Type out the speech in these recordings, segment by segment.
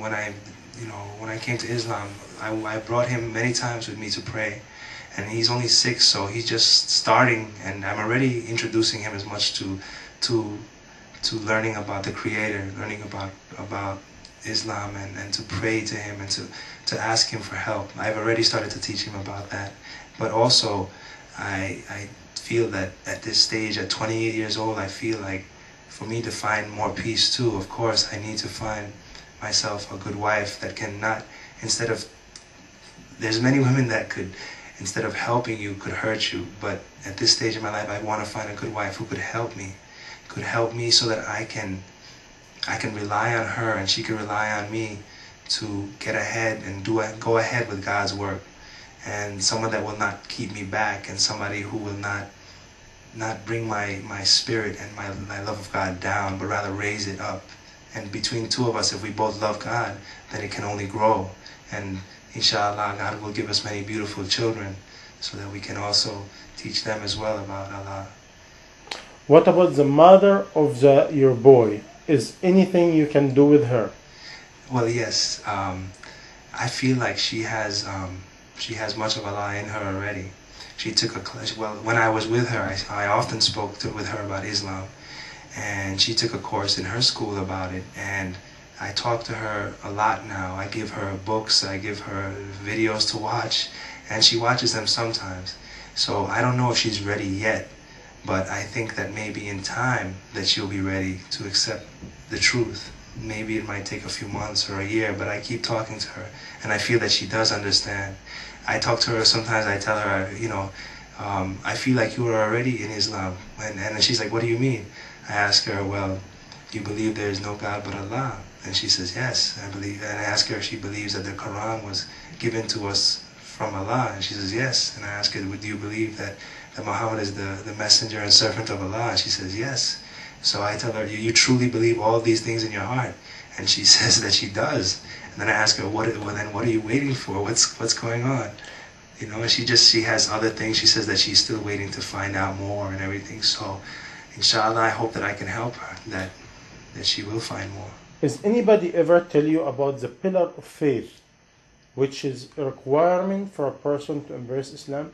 when I came to Islam, I brought him many times with me to pray, and he's only 6, so he's just starting, and I'm already introducing him as much to learning about the Creator, learning about Islam, and to pray to him and to ask him for help. I've already started to teach him about that, but also I feel that at this stage, at 28 years old, I feel like for me to find more peace too, of course, I need to find myself a good wife that cannot, there's many women that could, instead of helping you, could hurt you, but at this stage in my life, I want to find a good wife who could help me so that I can rely on her and she can rely on me to get ahead and go ahead with God's work, and someone that will not keep me back, and somebody who will not bring my spirit and my love of God down, but rather raise it up. And between two of us, if we both love God, then it can only grow. And inshallah, God will give us many beautiful children so that we can also teach them as well about Allah. What about the mother of your boy? Is anything you can do with her? Well, yes. I feel like she has much of Allah in her already. She took a class. Well, when I was with her, I often spoke with her about Islam. And she took a course in her school about it, and I talk to her a lot now. I give her books, I give her videos to watch, and she watches them sometimes. So I don't know if she's ready yet, but I think that maybe in time that she'll be ready to accept the truth. Maybe it might take a few months or a year, but I keep talking to her, and I feel that she does understand. I talk to her sometimes, I tell her, I feel like you are already in Islam, and then she's like, what do you mean? I ask her, well, you believe there is no God but Allah? And she says, yes, I believe. And I ask her if she believes that the Quran was given to us from Allah. And she says, yes. And I ask her, do you believe that Muhammad is the messenger and servant of Allah? And she says, yes. So I tell her, you truly believe all these things in your heart? And she says that she does. And then I ask her, what are you waiting for? What's going on? And she has other things. She says that she's still waiting to find out more and everything. So inshallah, I hope that I can help her, that she will find more. Has anybody ever tell you about the pillar of faith, which is a requirement for a person to embrace Islam?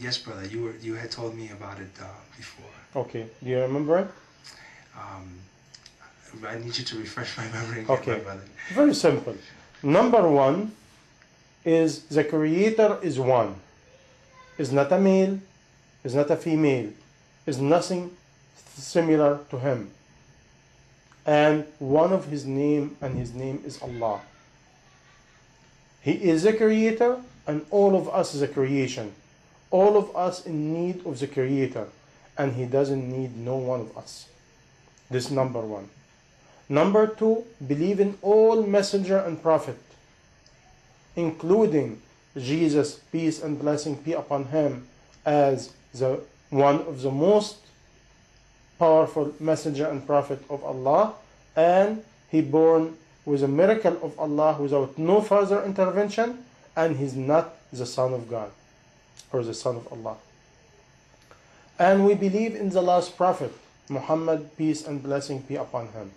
Yes, brother. You had told me about it before. Okay. Do you remember it? I need you to refresh my memory again, okay. My brother. Very simple. Number one is the Creator is one. Is not a male, is not a female, is nothing similar to him. And one of his name, and his name is Allah. He is a creator, and all of us is a creation. All of us in need of the Creator, and he doesn't need no one of us. This is number one. Number two, believe in all messenger and prophet, including Jesus, peace and blessing be upon him, as the one of the most powerful messenger and prophet of Allah, and he born with a miracle of Allah without no further intervention, and he's not the son of God or the son of Allah. And we believe in the last prophet, Muhammad, peace and blessing be upon him,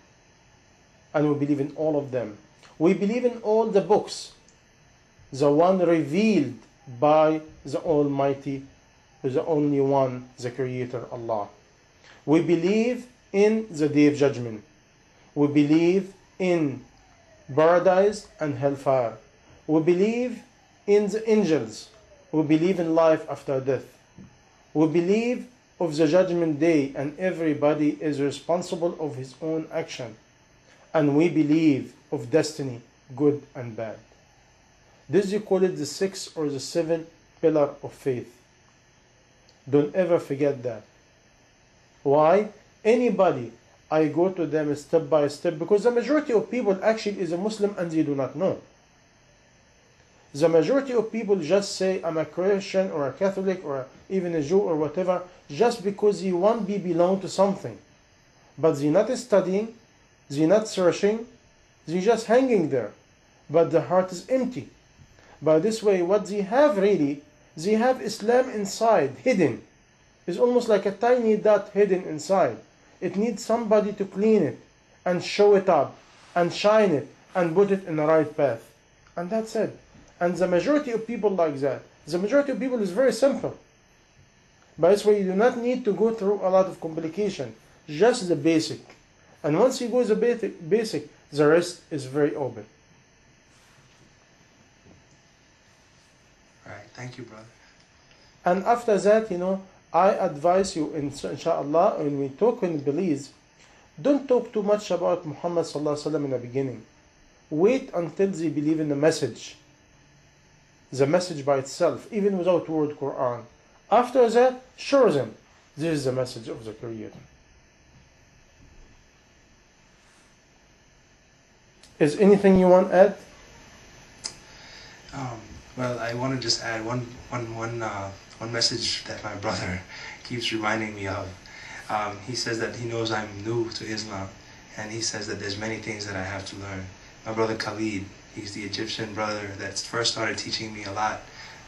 and we believe in all of them. We believe in all the books, the one revealed by the Almighty, the only one, the Creator, Allah. We believe in the Day of Judgment. We believe in paradise and hellfire. We believe in the angels. We believe in life after death. We believe of the Judgment Day, and everybody is responsible of his own action. And we believe of destiny, good and bad. This you call it the 6th or the 7th pillar of faith. Don't ever forget that. Why? Anybody, I go to them step by step, because the majority of people actually is a Muslim and they do not know. The majority of people just say, I'm a Christian or a Catholic or even a Jew or whatever, just because they want to belong to something. But they're not studying, they're not searching, they're just hanging there. But the heart is empty. By this way, what they have really, they have Islam inside, hidden. It's almost like a tiny dot hidden inside. It needs somebody to clean it and show it up and shine it and put it in the right path. And that's it. And the majority of people like that. The majority of people is very simple. By this way, you do not need to go through a lot of complication. Just the basic. And once you go the basic, the rest is very open. Right. Thank you, brother. And after that, I advise you, inshallah, when we talk in Belize, don't talk too much about Muhammad sallallahu alaihi wasallam in the beginning. Wait until they believe in the message by itself, even without word Quran. After that, show them this is the message of the Creator. Is anything you want to add? Well, I want to just add one message that my brother keeps reminding me of. He says that he knows I'm new to Islam, and he says that there's many things that I have to learn. My brother Khalid, he's the Egyptian brother that first started teaching me a lot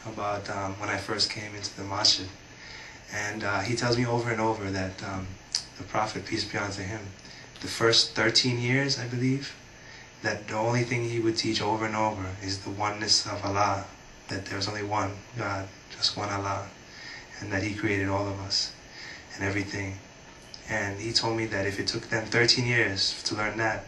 about when I first came into the masjid. And he tells me over and over that the Prophet, peace be unto him, the first 13 years, I believe, that the only thing he would teach over and over is the oneness of Allah, that there's only one God, just one Allah, and that he created all of us and everything. And he told me that if it took them 13 years to learn that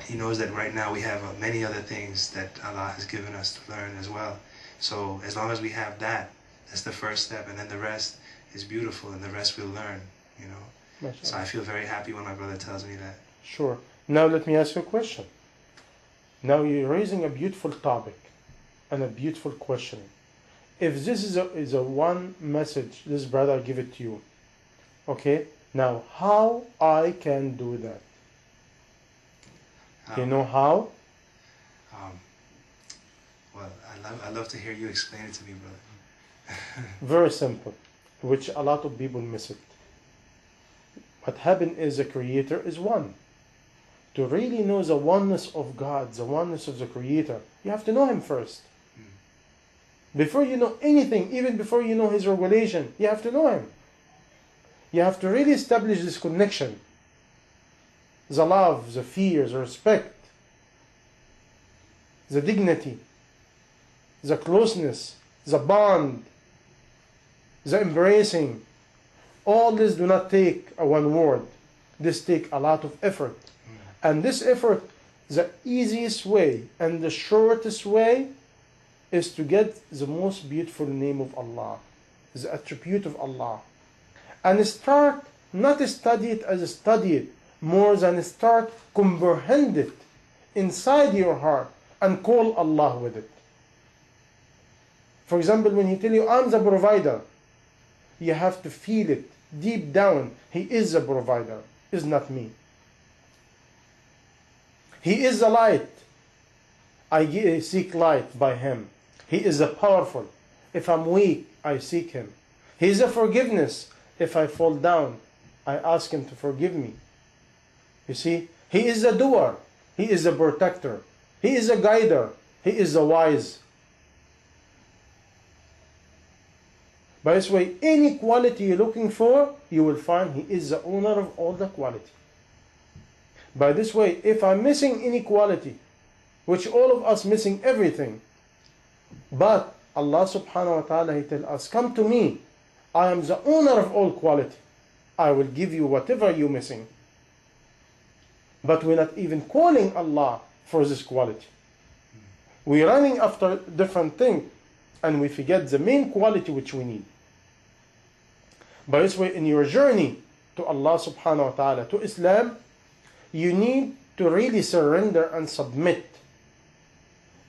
he knows that right now we have many other things that Allah has given us to learn as well. So as long as we have that, that's the first step, and then the rest is beautiful, and the rest we'll learn, So I feel very happy when my brother tells me that. Sure. Now let me ask you a question. Now you're raising a beautiful topic and a beautiful question. If this is a one message, this brother give it to you, okay? Now, how I can do that? Do you know how? Well, I love to hear you explain it to me, brother. Very simple, which a lot of people miss it. What happened is the Creator is one. To really know the oneness of God, the oneness of the Creator, you have to know Him first. Before you know anything, even before you know His regulation, you have to know Him. You have to really establish this connection. The love, the fear, the respect, the dignity, the closeness, the bond, the embracing. All this do not take a one word. This take a lot of effort. And this effort, the easiest way and the shortest way is to get the most beautiful name of Allah, the attribute of Allah. And start, not study it as study it, more than start comprehend it inside your heart and call Allah with it. For example, when He tell you, I'm the provider, you have to feel it deep down. He is the provider, is not me. He is the light. I seek light by Him. He is the powerful. If I'm weak, I seek Him. He is the forgiveness. If I fall down, I ask Him to forgive me. You see, He is the doer. He is the protector. He is the guider. He is the wise. By this way, any quality you're looking for, you will find He is the owner of all the quality. By this way, if I'm missing any quality, which all of us missing everything, but Allah subhanahu wa ta'ala, He tells us, come to me, I am the owner of all quality. I will give you whatever you're missing. But we're not even calling Allah for this quality. We're running after different things, and we forget the main quality which we need. By this way, in your journey to Allah subhanahu wa ta'ala, to Islam, you need to really surrender and submit.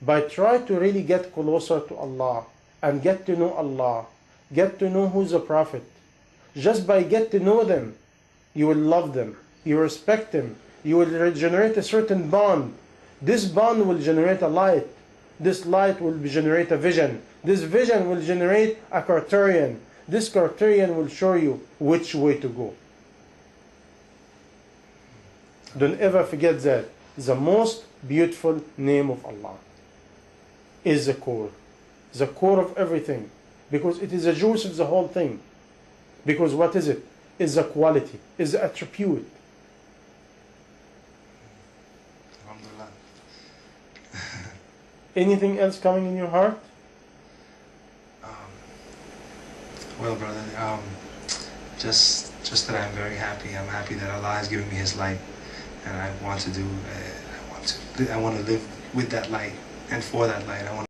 By try to really get closer to Allah and get to know Allah, get to know who's the Prophet. Just by get to know them, you will love them, you respect them, you will generate a certain bond. This bond will generate a light. This light will generate a vision. This vision will generate a criterion. This criterion will show you which way to go. Don't ever forget that the most beautiful name of Allah is the core of everything, because it is the juice of the whole thing. Because what is it? It's the quality, it's the attribute. Alhamdulillah. Anything else coming in your heart? Well, brother, just that I'm very happy. I'm happy that Allah has given me His light, and I want to live with that light and for that light. I want